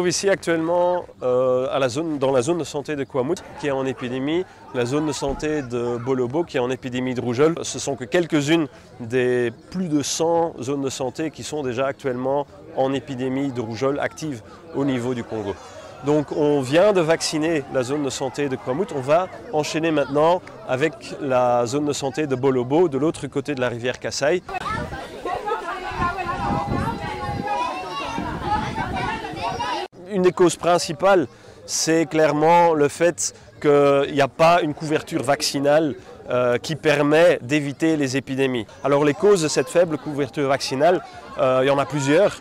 trouve ici actuellement dans la zone de santé de Kwamut qui est en épidémie, la zone de santé de Bolobo qui est en épidémie de rougeole. Ce sont que quelques-unes des plus de 100 zones de santé qui sont déjà actuellement en épidémie de rougeole active au niveau du Congo. Donc on vient de vacciner la zone de santé de Kwamut, on va enchaîner maintenant avec la zone de santé de Bolobo de l'autre côté de la rivière Kasaï. Une des causes principales, c'est clairement le fait qu'il n'y a pas une couverture vaccinale qui permet d'éviter les épidémies. Alors les causes de cette faible couverture vaccinale, il y en a plusieurs,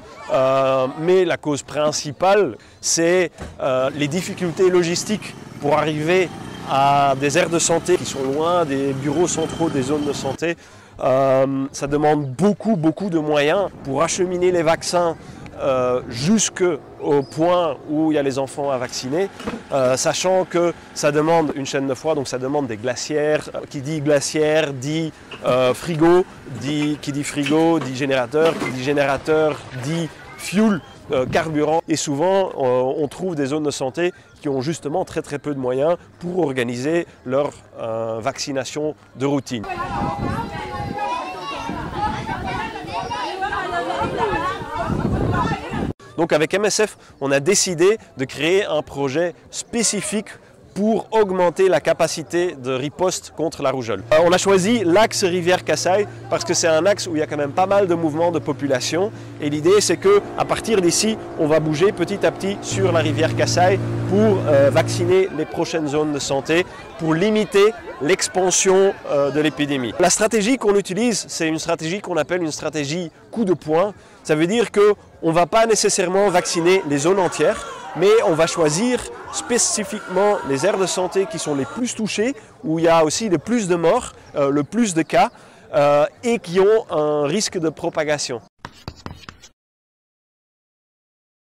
mais la cause principale, c'est les difficultés logistiques pour arriver à des aires de santé qui sont loin des bureaux centraux des zones de santé. Ça demande beaucoup de moyens pour acheminer les vaccins jusqu'au point où il y a les enfants à vacciner, sachant que ça demande une chaîne de froid, donc ça demande des glacières. Qui dit glacière dit frigo, qui dit frigo dit générateur, qui dit générateur dit fuel, carburant. Et souvent, on trouve des zones de santé qui ont justement très peu de moyens pour organiser leur vaccination de routine. Donc avec MSF, on a décidé de créer un projet spécifique pour augmenter la capacité de riposte contre la rougeole. On a choisi l'axe rivière Kasaï parce que c'est un axe où il y a quand même pas mal de mouvements de population. Et l'idée, c'est qu'à partir d'ici, on va bouger petit à petit sur la rivière Kasaï pour vacciner les prochaines zones de santé, pour limiter l'expansion de l'épidémie. La stratégie qu'on utilise, c'est une stratégie qu'on appelle une stratégie coup de poing. Ça veut dire qu'on ne va pas nécessairement vacciner les zones entières, mais on va choisir spécifiquement les aires de santé qui sont les plus touchées, où il y a aussi le plus de morts, le plus de cas, et qui ont un risque de propagation.